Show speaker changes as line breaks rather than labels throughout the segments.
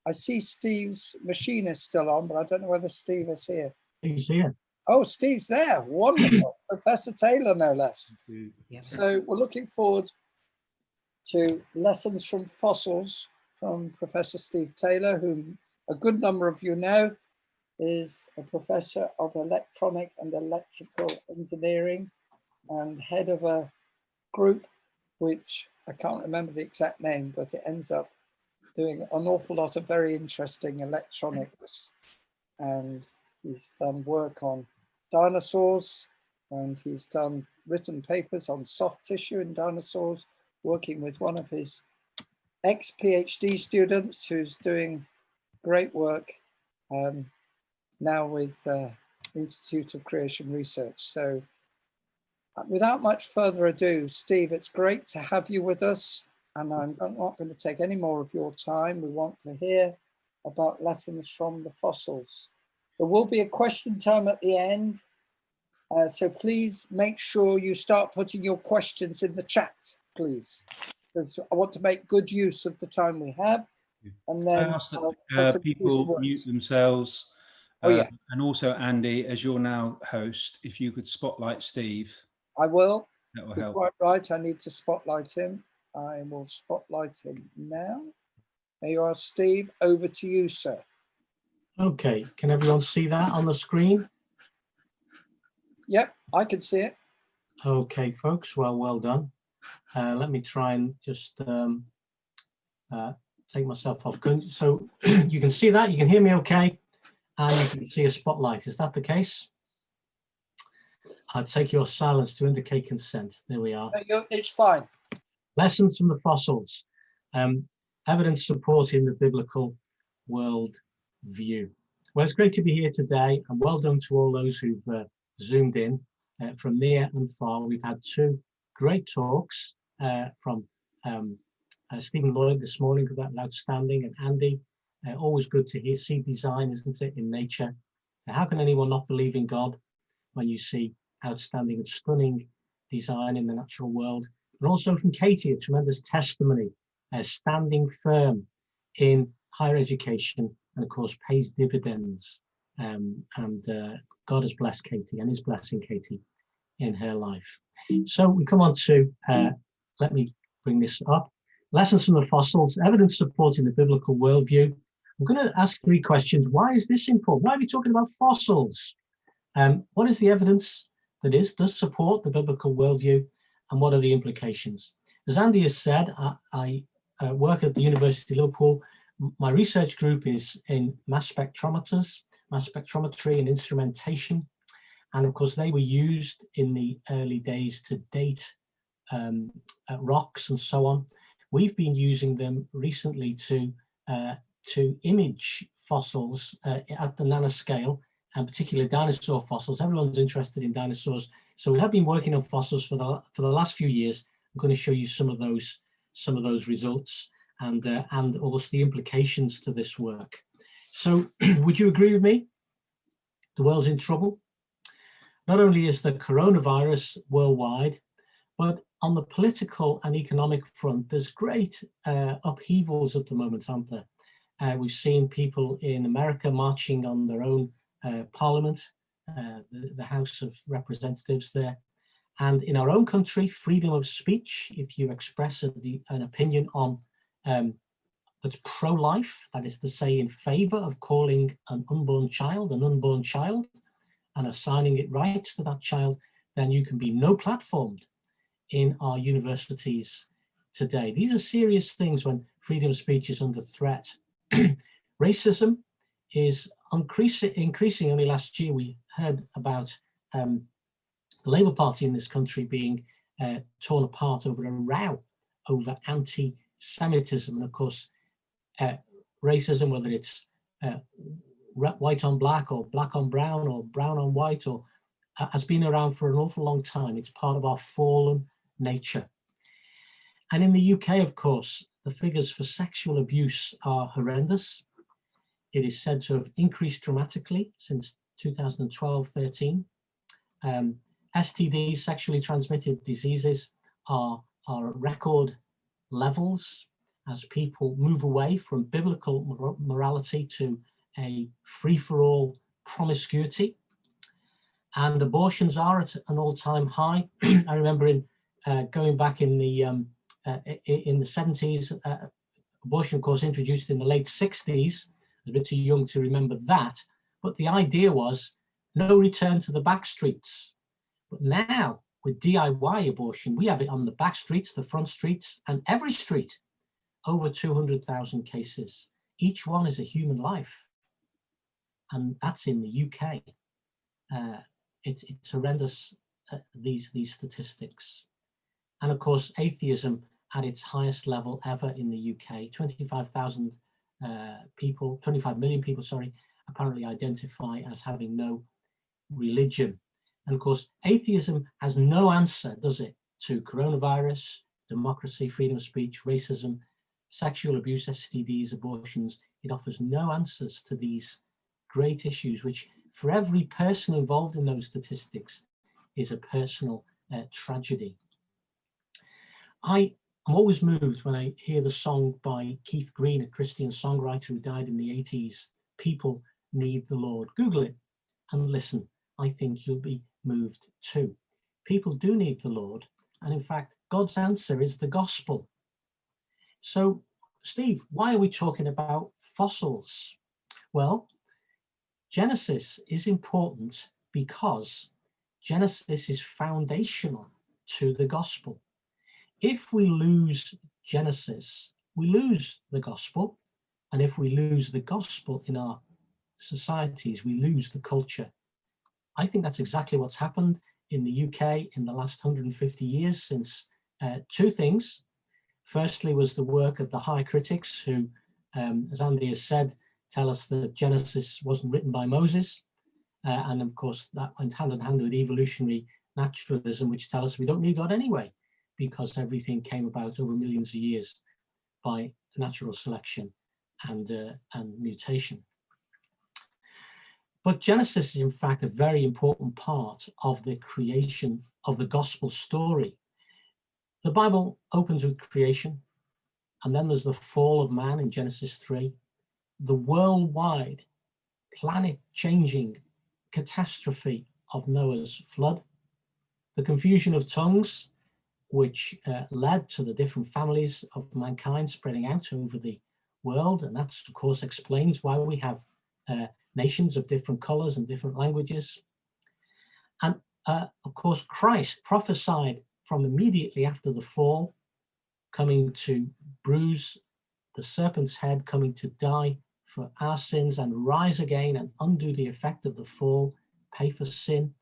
I see Steve's machine is still on, but I don't know whether Steve is here.
He's here.
Oh, Steve's there. Wonderful. Professor Taylor, no less.
Yep.
So we're looking forward to lessons from fossils from Professor Steve Taylor, whom a good number of you know is a professor of electronic and electrical engineering and head of a group which I can't remember the exact name, but it ends up doing an awful lot of very interesting electronics. And he's done work on dinosaurs, and he's done written papers on soft tissue in dinosaurs, working with one of his ex-PhD students who's doing great work now with the Institute of Creation Research. So without much further ado, Steve, it's great to have you with us, and I'm not going to take any more of your time. We want to hear about lessons from the fossils. There will be a question time at the end, so please make sure you start putting your questions in the chat, please, because I want to make good use of the time we have. And then
I ask that people mute themselves.
Oh, yeah.
And also, Andy, as you're now host, if you could spotlight Steve.
I will.
That will
You're
help.
quite right. I need to spotlight him. I will spotlight him now. There you are, Steve. Over to you, sir.
Okay, can everyone see that on the screen?
Yep, I can see it.
Okay, folks, well done. Let me try and just take myself off. So you can see that, you can hear me okay, and you can see a spotlight. Is that the case? I'll take your silence to indicate consent. There we are.
It's fine.
Lessons from the fossils. Evidence supporting the biblical world view. Well, it's great to be here today, and well done to all those who've zoomed in from near and far. We've had two great talks from Stephen Lloyd this morning about outstanding, and Andy. Always good to see design, isn't it, in nature? How can anyone not believe in God when you see outstanding and stunning design in the natural world? And also from Katie, a tremendous testimony, standing firm in higher education, and of course pays dividends. God has blessed Katie and is blessing Katie in her life. So we come on to, let me bring this up. Lessons from the fossils, evidence supporting the biblical worldview. I'm going to ask three questions. Why is this important? Why are we talking about fossils? What is the evidence that does support the biblical worldview, and what are the implications? As Andy has said, I work at the University of Liverpool. My research group is in mass spectrometry and instrumentation. And of course, they were used in the early days to date rocks and so on. We've been using them recently to image fossils at the nanoscale, and particularly dinosaur fossils. Everyone's interested in dinosaurs. So we have been working on fossils for the last few years. I'm going to show you some of those results and also the implications to this work. So would you agree with me? The world's in trouble. Not only is the coronavirus worldwide, but on the political and economic front, there's great upheavals at the moment, aren't there? We've seen people in America marching on their own parliament, the House of Representatives there. And in our own country, freedom of speech, if you express an opinion on that's pro-life, that is to say in favor of calling an unborn child, and assigning it rights to that child, then you can be no platformed in our universities today. These are serious things when freedom of speech is under threat. Racism is increasing. Only last year we heard about the Labour Party in this country being torn apart over a row over anti-Semitism. And of course, racism, whether it's white on black or black on brown or brown on white, or has been around for an awful long time. It's part of our fallen nature. And in the UK, of course, the figures for sexual abuse are horrendous. It is said to have increased dramatically since 2012-13. STDs, sexually transmitted diseases, are at record levels. as people move away from biblical morality to a free-for-all promiscuity. And abortions are at an all-time high. I remember going back in the 70s, abortion, of course, introduced in the late 60s. I'm a bit too young to remember that. But the idea was no return to the back streets. But now, with DIY abortion, we have it on the back streets, the front streets, and every street. Over 200,000 cases. Each one is a human life. And that's in the UK. It's horrendous, these statistics. And of course, atheism at its highest level ever in the UK. 25,000 people, 25 million people, sorry, apparently identify as having no religion. And of course, atheism has no answer, does it, to coronavirus, democracy, freedom of speech, racism, sexual abuse, STDs, abortions. It offers no answers to these great issues, which for every person involved in those statistics is a personal tragedy. I am always moved when I hear the song by Keith Green, a Christian songwriter who died in the 80s, People Need the Lord. Google it and listen. I think you'll be moved too. People do need the Lord. And in fact, God's answer is the gospel. So, Steve, why are we talking about fossils? Well, Genesis is important because Genesis is foundational to the gospel. If we lose Genesis, we lose the gospel. And if we lose the gospel in our societies, we lose the culture. I think that's exactly what's happened in the UK in the last 150 years since two things. Firstly was the work of the high critics who, as Andy has said, tell us that Genesis wasn't written by Moses. And of course, that went hand in hand with evolutionary naturalism, which tell us we don't need God anyway, because everything came about over millions of years by natural selection and mutation. But Genesis is in fact a very important part of the creation of the gospel story. The Bible opens with creation, and then there's the fall of man in Genesis 3, the worldwide planet-changing catastrophe of Noah's flood, the confusion of tongues, which led to the different families of mankind spreading out over the world. And that, of course, explains why we have nations of different colors and different languages. And of course, Christ prophesied from immediately after the fall, coming to bruise the serpent's head, coming to die for our sins and rise again and undo the effect of the fall, pay for sin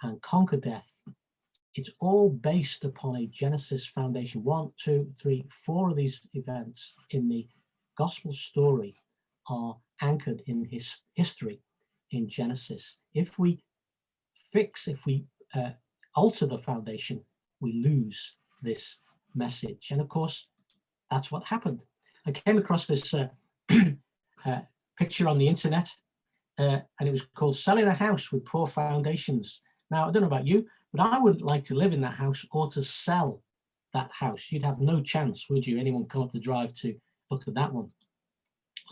and conquer death. It's all based upon a Genesis foundation. 1, 2, 3, 4 of these events in the gospel story are anchored in his history in Genesis. If we alter the foundation, we lose this message. And of course, that's what happened. I came across this picture on the internet, and it was called Selling a House with Poor Foundations. Now, I don't know about you, but I wouldn't like to live in that house or to sell that house. You'd have no chance, would you? Anyone come up the drive to look at that one?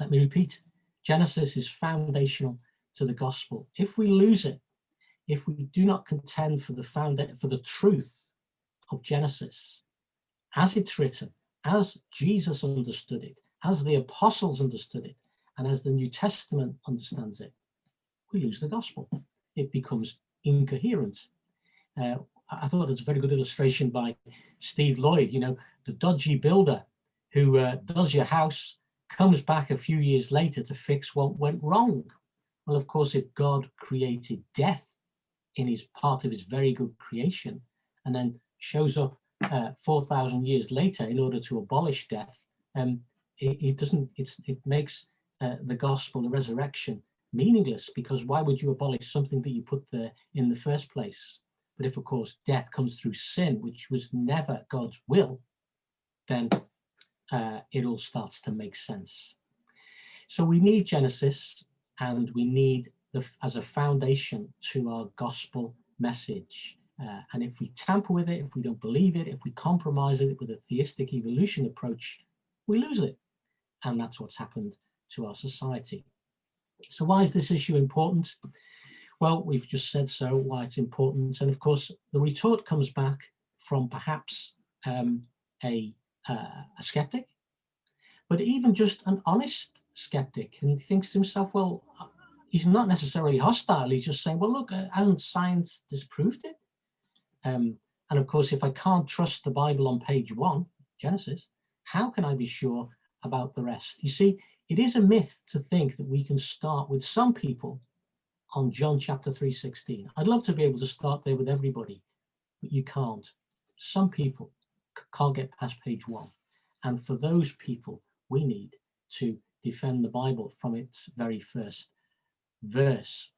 Let me repeat. Genesis is foundational to the gospel. If we lose it, if we do not contend for the truth of Genesis, as it's written, as Jesus understood it, as the apostles understood it, and as the New Testament understands it, we lose the gospel. It becomes incoherent. I thought it's a very good illustration by Steve Lloyd, the dodgy builder who does your house, comes back a few years later to fix what went wrong. Well, of course, if God created death in his part of his very good creation, and then shows up 4,000 years later in order to abolish death, it makes the gospel, the resurrection, meaningless, because why would you abolish something that you put there in the first place? But if, of course, death comes through sin, which was never God's will, then it all starts to make sense. So we need Genesis, and we need as a foundation to our gospel message. And if we tamper with it, if we don't believe it, if we compromise it with a theistic evolution approach, we lose it. And that's what's happened to our society. So why is this issue important? Well, we've just said so, why it's important. And of course, the retort comes back from perhaps a skeptic, but even just an honest skeptic, and he thinks to himself, well, he's not necessarily hostile. He's just saying, well, look, hasn't science disproved it? And of course, if I can't trust the Bible on page 1, Genesis, how can I be sure about the rest? You see, it is a myth to think that we can start with some people on John chapter 3:16. I'd love to be able to start there with everybody, but you can't. Some people can't get past page 1. And for those people, we need to defend the Bible from its very first verse.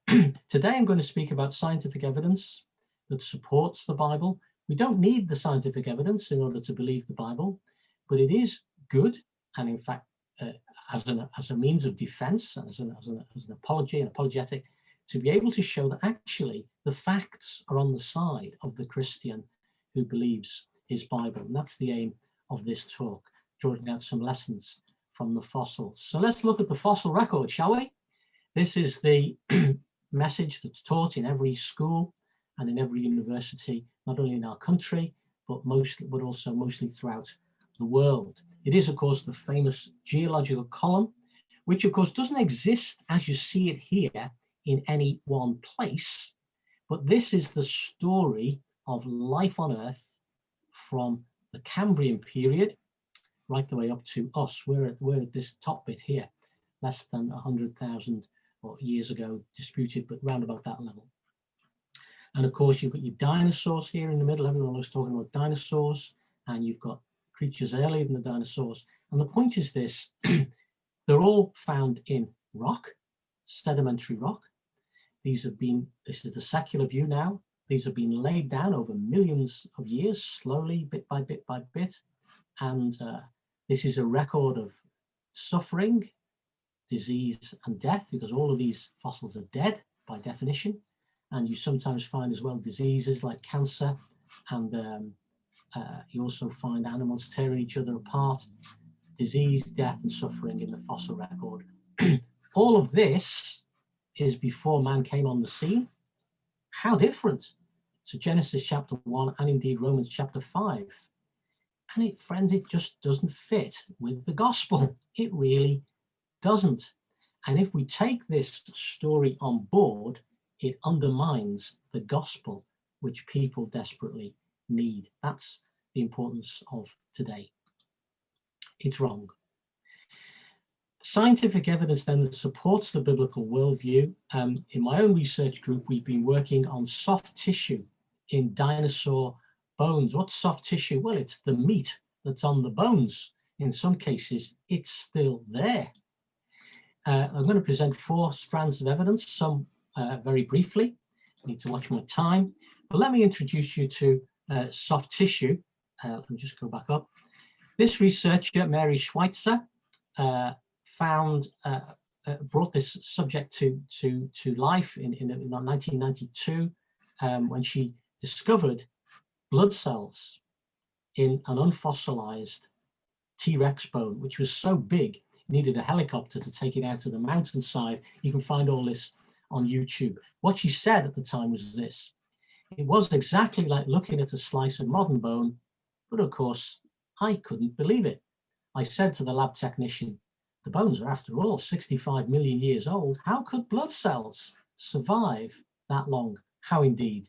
Today, I'm going to speak about scientific evidence that supports the Bible. We don't need the scientific evidence in order to believe the Bible, but it is good, and in fact, as a means of defense, as an apology, an apologetic, to be able to show that actually the facts are on the side of the Christian who believes his Bible. And that's the aim of this talk, drawing out some lessons from the fossils. So let's look at the fossil record, shall we? This is the message that's taught in every school and in every university, not only in our country, but also mostly throughout the world. It is, of course, the famous geological column, which, of course, doesn't exist as you see it here in any one place, but this is the story of life on Earth from the Cambrian period right the way up to us. We're at this top bit here, less than 100,000 years ago, disputed, but round about that level. And of course, you've got your dinosaurs here in the middle. Everyone was talking about dinosaurs, and you've got creatures earlier than the dinosaurs. And the point is this: they're all found in rock, sedimentary rock. This is the secular view now. These have been laid down over millions of years, slowly, bit by bit by bit. And this is a record of suffering, disease, and death, because all of these fossils are dead by definition. And you sometimes find as well diseases like cancer, and you also find animals tearing each other apart, disease, death, and suffering in the fossil record. All of this is before man came on the scene. How different to Genesis chapter 1 and indeed Romans chapter 5. And it, friends, it just doesn't fit with the gospel. It really doesn't. And if we take this story on board, it undermines the gospel, which people desperately need. That's the importance of today. It's wrong. Scientific evidence then that supports the biblical worldview. In my own research group, we've been working on soft tissue in dinosaur bones. What's soft tissue? Well, it's the meat that's on the bones. In some cases, it's still there. I'm going to present 4 strands of evidence, some very briefly. I need to watch my time. But let me introduce you to soft tissue. Let me just go back up. This researcher, Mary Schweitzer, brought this subject to life in 1992 when she discovered blood cells in an unfossilized T-Rex bone, which was so big, it needed a helicopter to take it out to the mountainside. You can find all this on YouTube. What she said at the time was this: it was exactly like looking at a slice of modern bone, but of course, I couldn't believe it. I said to the lab technician, the bones are after all 65 million years old. How could blood cells survive that long? How indeed?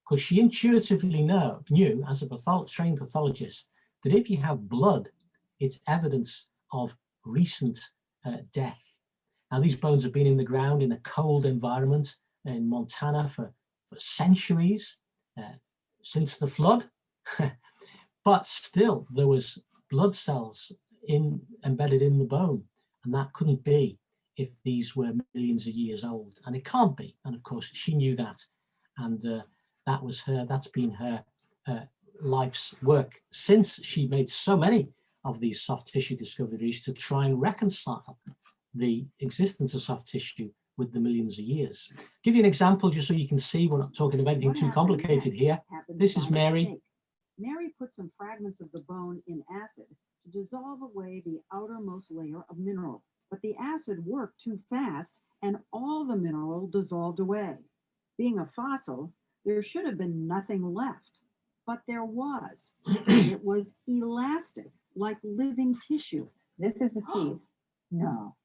Because she intuitively knew as a trained pathologist that if you have blood, it's evidence of recent death. Now, these bones have been in the ground in a cold environment in Montana for centuries, since the flood. But still, there was blood cells embedded in the bone, and that couldn't be if these were millions of years old, and it can't be. And of course, she knew that, and that's been her life's work since she made so many of these soft tissue discoveries to try and reconcile the existence of soft tissue with the millions of years. Give you an example just so you can see we're not talking about anything too complicated here. This is Mary.
Mary put some fragments of the bone in acid to dissolve away the outermost layer of mineral. But the acid worked too fast and all the mineral dissolved away. Being a fossil, there should have been nothing left. But there was. It was elastic, like living tissue.
This is the piece.
No.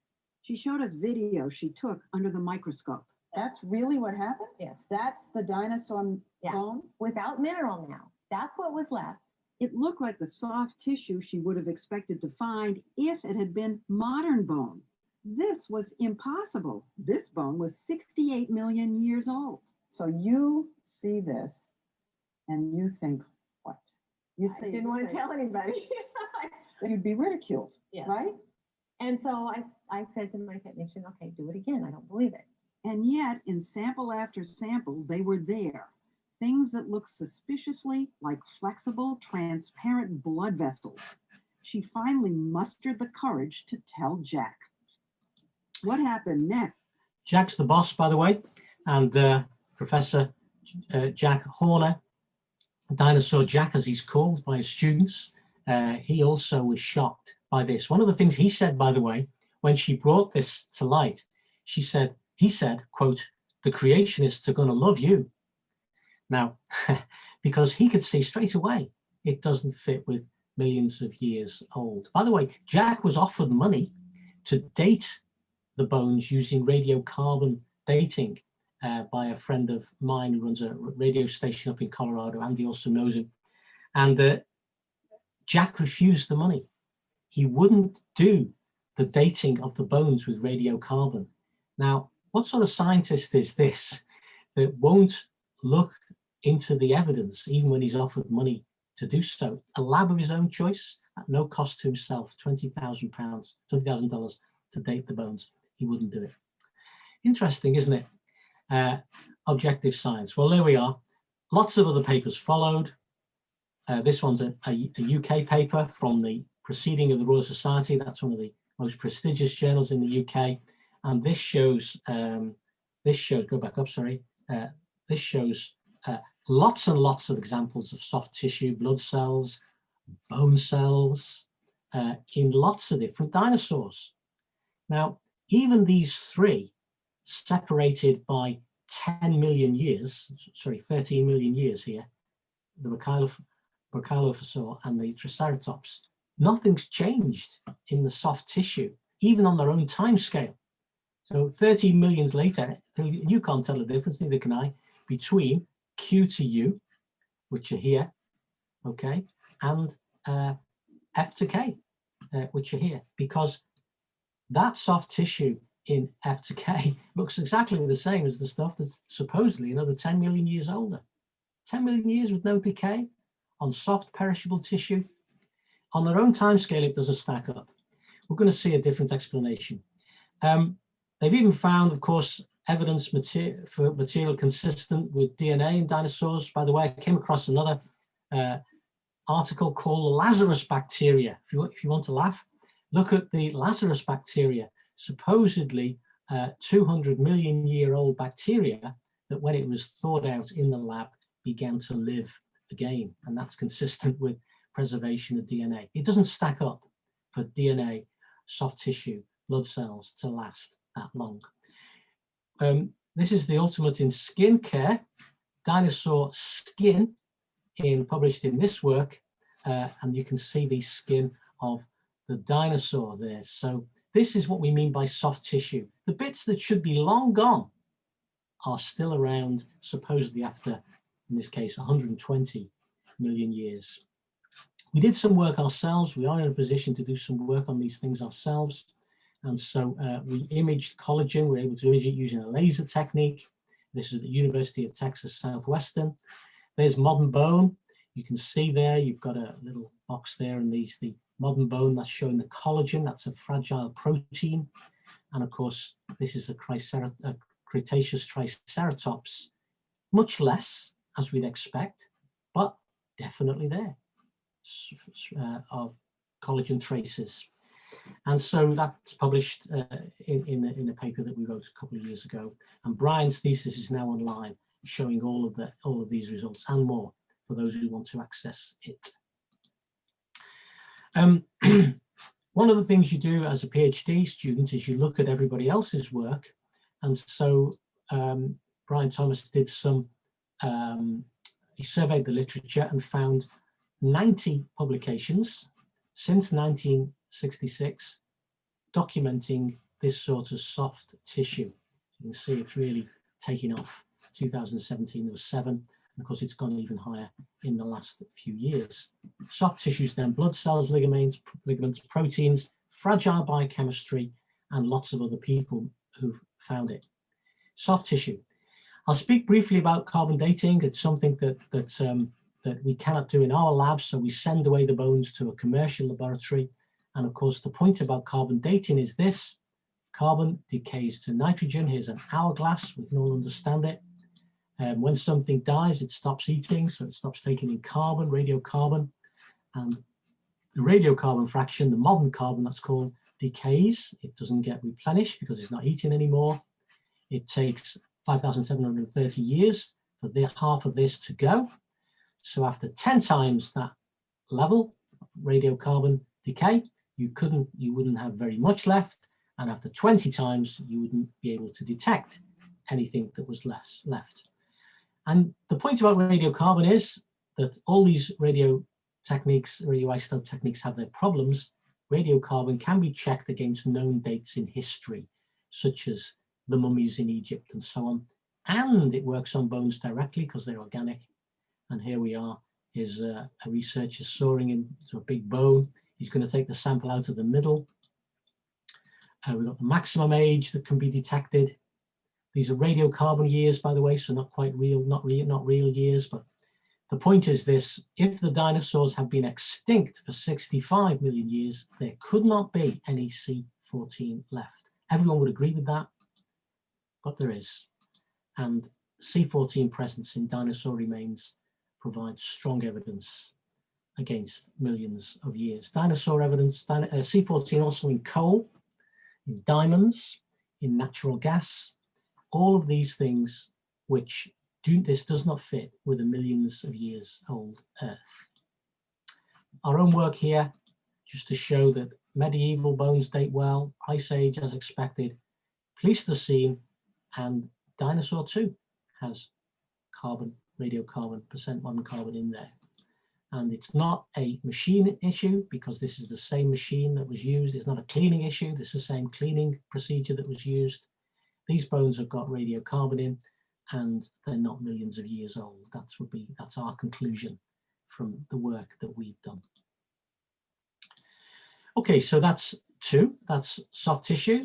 She showed us video she took under the microscope.
That's really what happened?
Yes.
That's the dinosaur
Yeah.
bone?
Without mineral now. That's what was left.
It looked like the soft tissue she would have expected to find if it had been modern bone. This was impossible. This bone was 68 million years old.
So you see this and you think, what? You
I didn't want to tell anybody.
you'd be ridiculed,
Yes.
right?
And so I said to my technician, okay, do it again. I don't believe it.
And yet, in sample after sample, they were there. Things that looked suspiciously like flexible, transparent blood vessels. She finally mustered the courage to tell Jack. What happened next?
Jack's the boss, by the way, and Professor Jack Horner, Dinosaur Jack, as he's called by his students, he also was shocked by this. One of the things he said, by the way, when she brought this to light, he said, quote, "The creationists are going to love you." Now, because he could see straight away, it doesn't fit with millions of years old. By the way, Jack was offered money to date the bones using radiocarbon dating by a friend of mine who runs a radio station up in Colorado. Andy also knows him. And Jack refused the money. He wouldn't do the dating of the bones with radiocarbon. Now, what sort of scientist is this that won't look into the evidence, even when he's offered money to do so? A lab of his own choice at no cost to himself, $20,000 to date the bones. He wouldn't do it. Interesting, isn't it? Objective science. Well, there we are. Lots of other papers followed. This one's a UK paper from the Proceeding of the Royal Society. That's one of the most prestigious journals in the UK. And this shows, go back up, sorry. This shows lots and lots of examples of soft tissue, blood cells, bone cells in lots of different dinosaurs. Now, even these three, separated by 10 million years, sorry, 13 million years here, the Brachiosaur and the Triceratops, nothing's changed in the soft tissue, even on their own time scale. So 13 million later, you can't tell the difference, neither can I, between Q to U, which are here, okay, and F to K, which are here, because that soft tissue in F to K looks exactly the same as the stuff that's supposedly another 10 million years older. 10 million years with no decay on soft perishable tissue. On their own time scale, it doesn't stack up. We're going to see a different explanation. They've even found, of course, evidence for material consistent with DNA in dinosaurs. By the way, I came across another article called Lazarus bacteria. If you want to laugh, look at the Lazarus bacteria, supposedly 200 million year old bacteria that when it was thawed out in the lab began to live again. And that's consistent with preservation of DNA. It doesn't stack up for DNA, soft tissue, blood cells to last that long. This is the ultimate in skin care, dinosaur skin, published in this work, and you can see the skin of the dinosaur there. So this is what we mean by soft tissue. The bits that should be long gone are still around, supposedly after, in this case, 120 million years. We did some work ourselves. We are in a position to do some work on these things ourselves. And so we imaged collagen. We were able to image it using a laser technique. This is at the University of Texas Southwestern. There's modern bone. You can see there, you've got a little box there, and the modern bone that's showing the collagen. That's a fragile protein. And of course, this is a Cretaceous Triceratops, much less, as we'd expect, but definitely there, of collagen traces. And so that's published in a paper that we wrote a couple of years ago. And Brian's thesis is now online, showing all of these results and more for those who want to access it. One of the things you do as a PhD student is you look at everybody else's work. And so Brian Thomas did he surveyed the literature and found 90 publications since 1966 documenting this sort of soft tissue. You can see it's really taking off. 2017 there was 7, and of course it's gone even higher in the last few years. Soft tissues then, blood cells, ligaments, proteins, fragile biochemistry, and lots of other people who've found it. Soft tissue. I'll speak briefly about carbon dating. It's something that we cannot do in our lab, so we send away the bones to a commercial laboratory. And of course, the point about carbon dating is this: carbon decays to nitrogen. Here's an hourglass, we can all understand it. When something dies, it stops eating, so it stops taking in carbon, radiocarbon. And the radiocarbon fraction, the modern carbon that's called, decays. It doesn't get replenished because it's not eating anymore. It takes 5,730 years for half of this to go. So after 10 times that level of radiocarbon decay, you wouldn't have very much left. And after 20 times, you wouldn't be able to detect anything that was left. And the point about radiocarbon is that all these radioisotope techniques have their problems. Radiocarbon can be checked against known dates in history, such as the mummies in Egypt and so on. And it works on bones directly because they're organic. And here we are, is a researcher soaring into a big bone. He's going to take the sample out of the middle. We've got the maximum age that can be detected. These are radiocarbon years, by the way, so not quite real, not real years. But the point is this: if the dinosaurs have been extinct for 65 million years, there could not be any C14 left. Everyone would agree with that, but there is. And C14 presence in dinosaur remains provides strong evidence against millions of years. Dinosaur evidence, C14 also in coal, in diamonds, in natural gas, all of these things which this does not fit with a millions of years old Earth. Our own work here, just to show that medieval bones date well, Ice Age as expected, Pleistocene, and dinosaur too has carbon, radiocarbon, percent modern carbon in there. And it's not a machine issue because this is the same machine that was used. It's not a cleaning issue. This is the same cleaning procedure that was used. These bones have got radiocarbon in and they're not millions of years old. That's our conclusion from the work that we've done. Okay, so that's 2. That's soft tissue.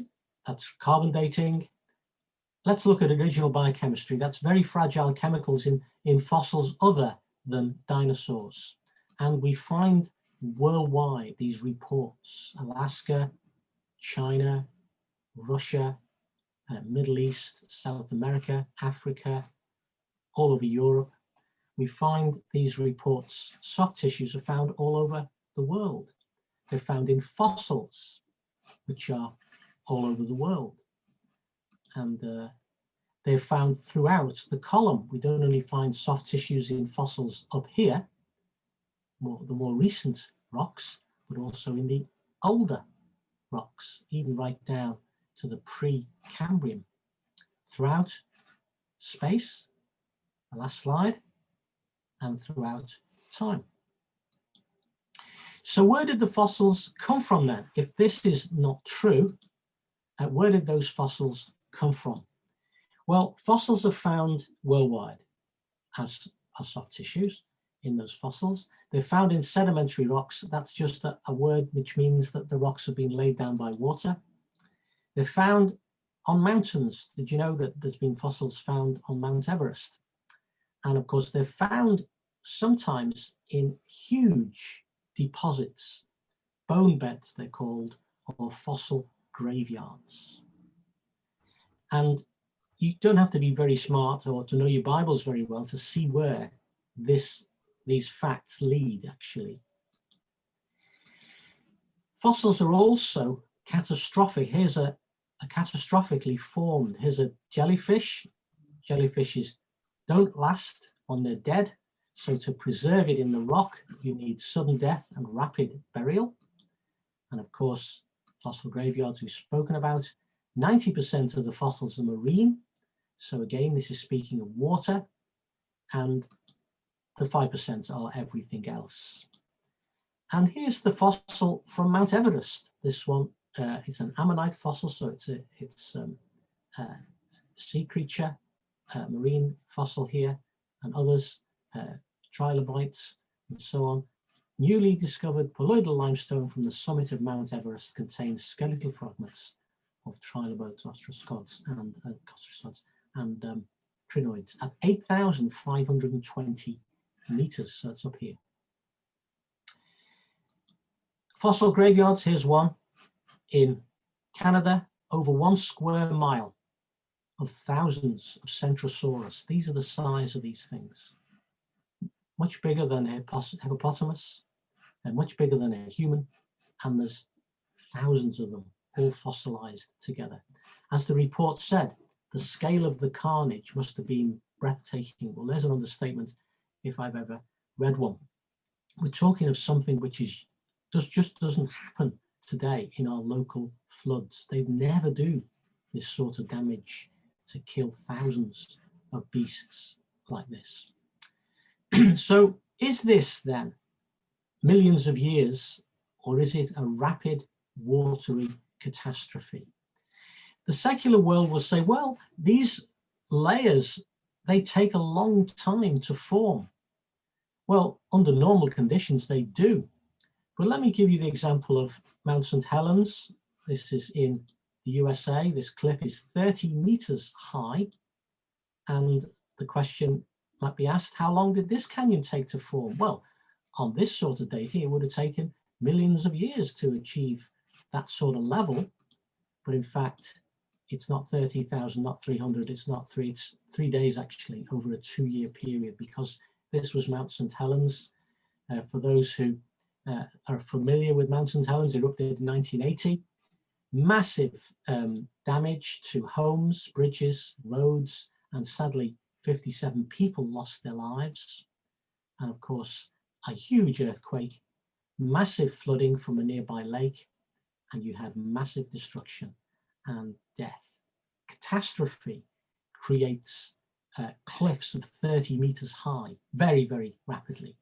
That's carbon dating. Let's look at original biochemistry. That's very fragile chemicals in fossils other than dinosaurs. And we find worldwide these reports: Alaska, China, Russia, Middle East, South America, Africa, all over Europe. We find these reports. Soft tissues are found all over the world. They're found in fossils, which are all over the world. And they're found throughout the column. We don't only find soft tissues in fossils up here, the more recent rocks, but also in the older rocks, even right down to the pre-Cambrian. Throughout space, the last slide, and throughout time. So where did the fossils come from then? If this is not true, where did those fossils come from? Well, fossils are found worldwide as soft tissues in those fossils. They're found in sedimentary rocks. That's just a word which means that the rocks have been laid down by water. They're found on mountains. Did you know that there's been fossils found on Mount Everest? And of course, they're found sometimes in huge deposits, bone beds they're called, or fossil graveyards. And you don't have to be very smart or to know your Bibles very well to see where these facts lead, actually. Fossils are also catastrophic. Here's a catastrophically formed. Here's a jellyfish. Jellyfishes don't last when they're dead. So to preserve it in the rock, you need sudden death and rapid burial. And of course, fossil graveyards we've spoken about. 90% of the fossils are marine. So again, this is speaking of water, and the 5% are everything else. And here's the fossil from Mount Everest. This one is an ammonite fossil, so it's a sea creature, marine fossil here, and others, trilobites, and so on. Newly discovered colloidal limestone from the summit of Mount Everest contains skeletal fragments of trilobites, ostracods, and crinoids at 8,520 meters. So it's up here. Fossil graveyards, here's one in Canada, over 1 square mile of thousands of Centrosaurus. These are the size of these things. Much bigger than a hippopotamus, and much bigger than a human, and there's thousands of them, all fossilized together. As the report said, the scale of the carnage must have been breathtaking. Well, there's an understatement if I've ever read one. We're talking of something which is just doesn't happen today in our local floods. They never do this sort of damage to kill thousands of beasts like this. So is this then millions of years, or is it a rapid watery catastrophe? The secular world will say, well, these layers, they take a long time to form. Well, under normal conditions, they do. But let me give you the example of Mount St. Helens. This is in the USA. This cliff is 30 meters high. And the question might be asked, how long did this canyon take to form? Well, on this sort of dating, it would have taken millions of years to achieve that sort of level. But in fact, it's not 30,000, not 300, it's not 3, it's 3 days actually over a 2-year period, because this was Mount St. Helens. For those who are familiar with Mount St. Helens, it erupted in 1980. Massive damage to homes, bridges, roads, and sadly 57 people lost their lives. And of course, a huge earthquake, massive flooding from a nearby lake, and you had massive destruction and death. Catastrophe creates cliffs of 30 meters high very, very rapidly.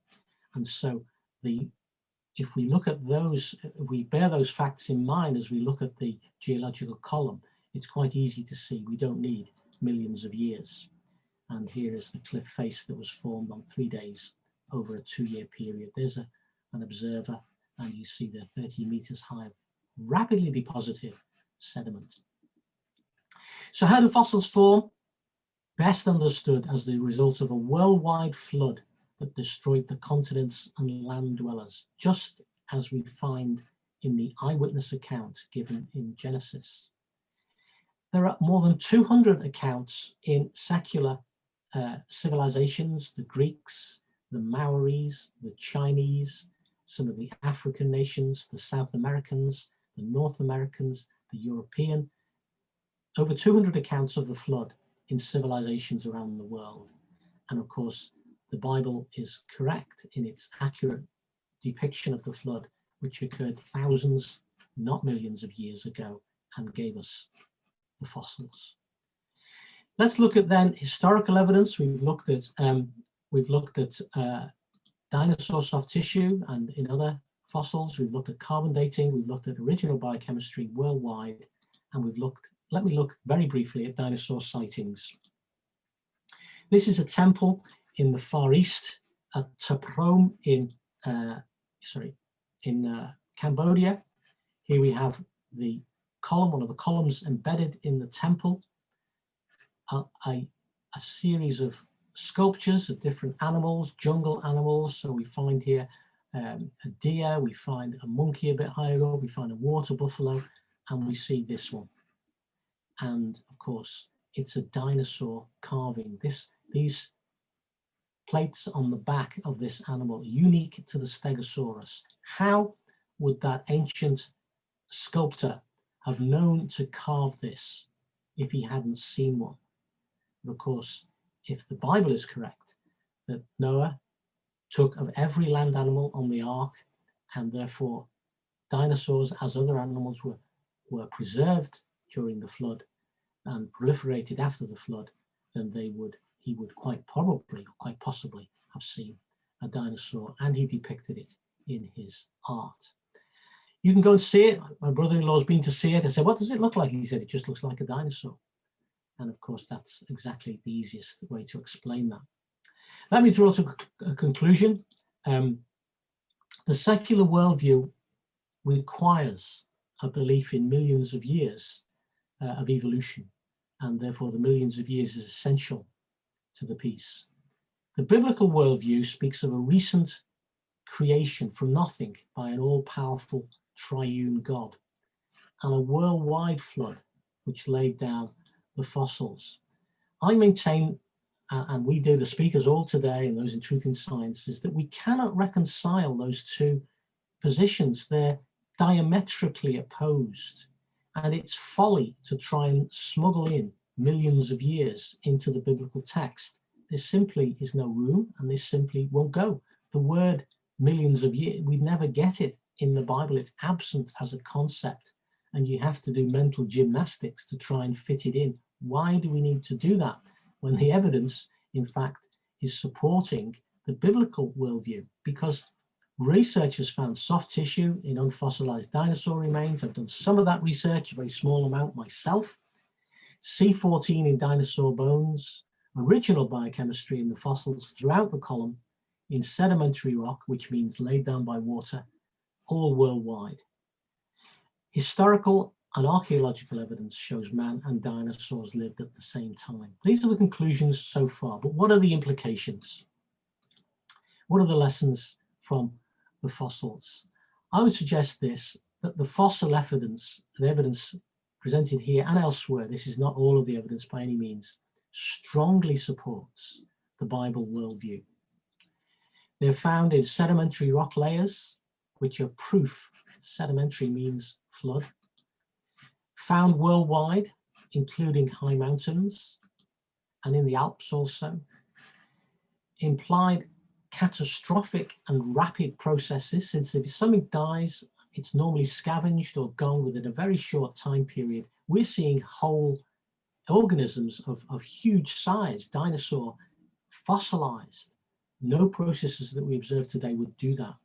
And so if we look at those, we bear those facts in mind as we look at the geological column, it's quite easy to see we don't need millions of years. And here is the cliff face that was formed on 3 days over a 2-year period. There's an observer, and you see the 30 meters high rapidly deposited sediment. So how do fossils form? Best understood as the result of a worldwide flood that destroyed the continents and land dwellers, just as we find in the eyewitness account given in Genesis. There are more than 200 accounts in secular civilizations, the Greeks, the Maoris, the Chinese, some of the African nations, the South Americans, the North Americans, the European, over 200 accounts of the flood in civilizations around the world. And of course, the Bible is correct in its accurate depiction of the flood, which occurred thousands, not millions of years ago, and gave us the fossils. Let's look at then historical evidence. We've looked at dinosaur soft tissue and in other fossils. We've looked at carbon dating. We've looked at original biochemistry worldwide, and let me look very briefly at dinosaur sightings. This is a temple in the Far East at Taprom in Cambodia. Here we have the column, one of the columns embedded in the temple, a series of sculptures of different animals, jungle animals. So we find here a deer, we find a monkey a bit higher up, we find a water buffalo, and we see this one. And of course, it's a dinosaur carving. These plates on the back of this animal, unique to the Stegosaurus. How would that ancient sculptor have known to carve this if he hadn't seen one? But of course, if the Bible is correct, that Noah took of every land animal on the ark, and therefore dinosaurs, as other animals, were preserved during the flood and proliferated after the flood, then he would quite probably, or quite possibly, have seen a dinosaur, and he depicted it in his art. You can go and see it. My brother-in-law's been to see it. I said, what does it look like? He said, it just looks like a dinosaur. And of course, that's exactly the easiest way to explain that. Let me draw to a conclusion. The secular worldview requires a belief in millions of years of evolution, and therefore the millions of years is essential to the piece. The biblical worldview speaks of a recent creation from nothing by an all-powerful triune God, and a worldwide flood which laid down the fossils. I maintain, and we do, the speakers all today and those in Truth in Science, is that we cannot reconcile those two positions. They're diametrically opposed, and it's folly to try and smuggle in millions of years into the biblical text. There simply is no room, and this simply won't go. The word millions of years, we'd never get it in the Bible. It's absent as a concept, and you have to do mental gymnastics to try and fit it in. Why do we need to do that when the evidence, in fact, is supporting the biblical worldview? Because researchers found soft tissue in unfossilized dinosaur remains. I've done some of that research, a very small amount myself. C14 in dinosaur bones, original biochemistry in the fossils throughout the column, in sedimentary rock, which means laid down by water, all worldwide. Historical and archaeological evidence shows man and dinosaurs lived at the same time. These are the conclusions so far, but what are the implications? What are the lessons from the fossils? I would suggest this, that the fossil evidence, the evidence presented here and elsewhere, this is not all of the evidence by any means, strongly supports the Bible worldview. They're found in sedimentary rock layers, which are proof. Sedimentary means flood. Found worldwide, including high mountains and in the Alps also. Implied catastrophic and rapid processes, since if something dies, it's normally scavenged or gone within a very short time period. We're seeing whole organisms of huge size, dinosaur, fossilized. No processes that we observe today would do that.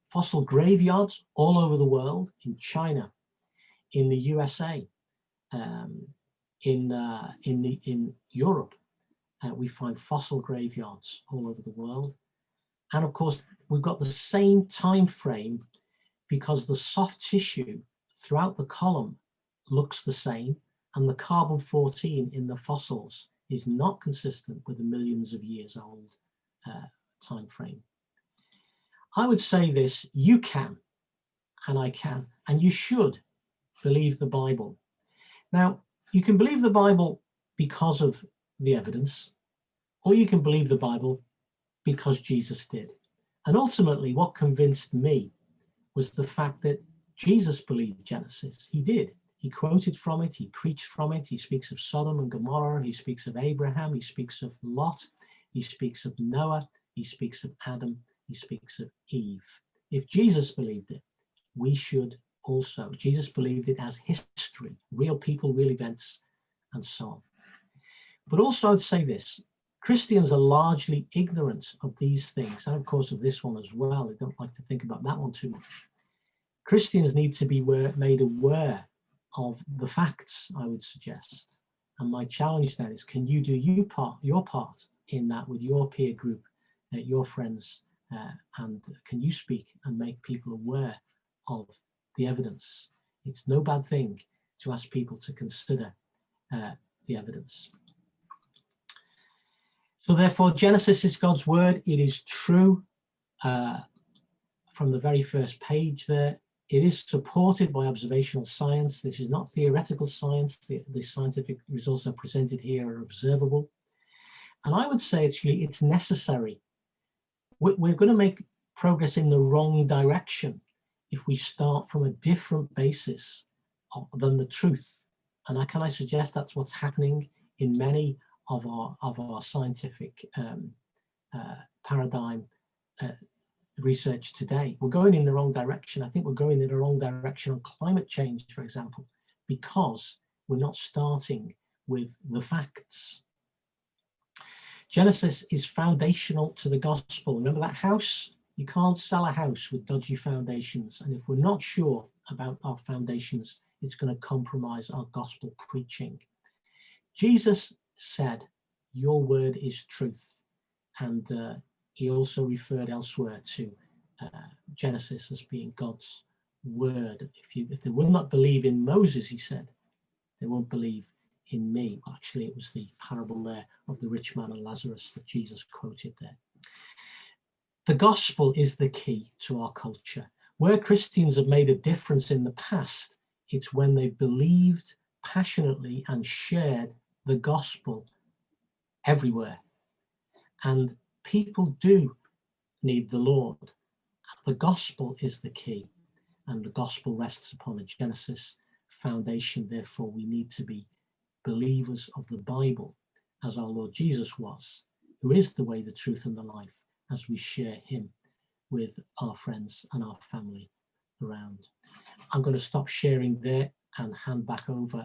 Fossil graveyards all over the world, in China, in the USA, in Europe. We find fossil graveyards all over the world. And of course, we've got the same time frame because the soft tissue throughout the column looks the same, and the carbon-14 in the fossils is not consistent with the millions of years old time frame. I would say this: you can, and I can, and you should believe the Bible. Now, you can believe the Bible because of the evidence, or you can believe the Bible because Jesus did. And ultimately, what convinced me was the fact that Jesus believed Genesis. He did. He quoted from it, he preached from it, he speaks of Sodom and Gomorrah, he speaks of Abraham, he speaks of Lot, he speaks of Noah, he speaks of Adam, he speaks of Eve. If Jesus believed it, we should also. Jesus believed it as history, real people, real events, and so on. But also I'd say this: Christians are largely ignorant of these things, and of course of this one as well. They don't like to think about that one too much. Christians need to be made aware of the facts, I would suggest. And my challenge then is, can you do your part in that with your peer group, your friends, and can you speak and make people aware of the evidence? It's no bad thing to ask people to consider the evidence. So therefore, Genesis is God's word. It is true from the very first page there. It is supported by observational science. This is not theoretical science. The scientific results are presented here are observable. And I would say, actually, it's necessary. We're going to make progress in the wrong direction if we start from a different basis than the truth. And can I suggest that's what's happening in many of our scientific paradigm research today. We're going in the wrong direction. I think we're going in the wrong direction on climate change, for example, because we're not starting with the facts. Genesis is foundational to the gospel. Remember that house? You can't sell a house with dodgy foundations. And if we're not sure about our foundations, it's going to compromise our gospel preaching. Jesus said, "Your word is truth." And he also referred elsewhere to Genesis as being God's word. If they will not believe in Moses, he said, they won't believe in me. Actually, it was the parable there of the rich man and Lazarus that Jesus quoted there. The gospel is the key to our culture. Where Christians have made a difference in the past, it's when they believed passionately and shared the gospel everywhere. And people do need the Lord. The gospel is the key, and the gospel rests upon a Genesis foundation. Therefore, we need to be believers of the Bible, as our Lord Jesus was, who is the way, the truth, and the life, as we share him with our friends and our family around. I'm going to stop sharing there and hand back over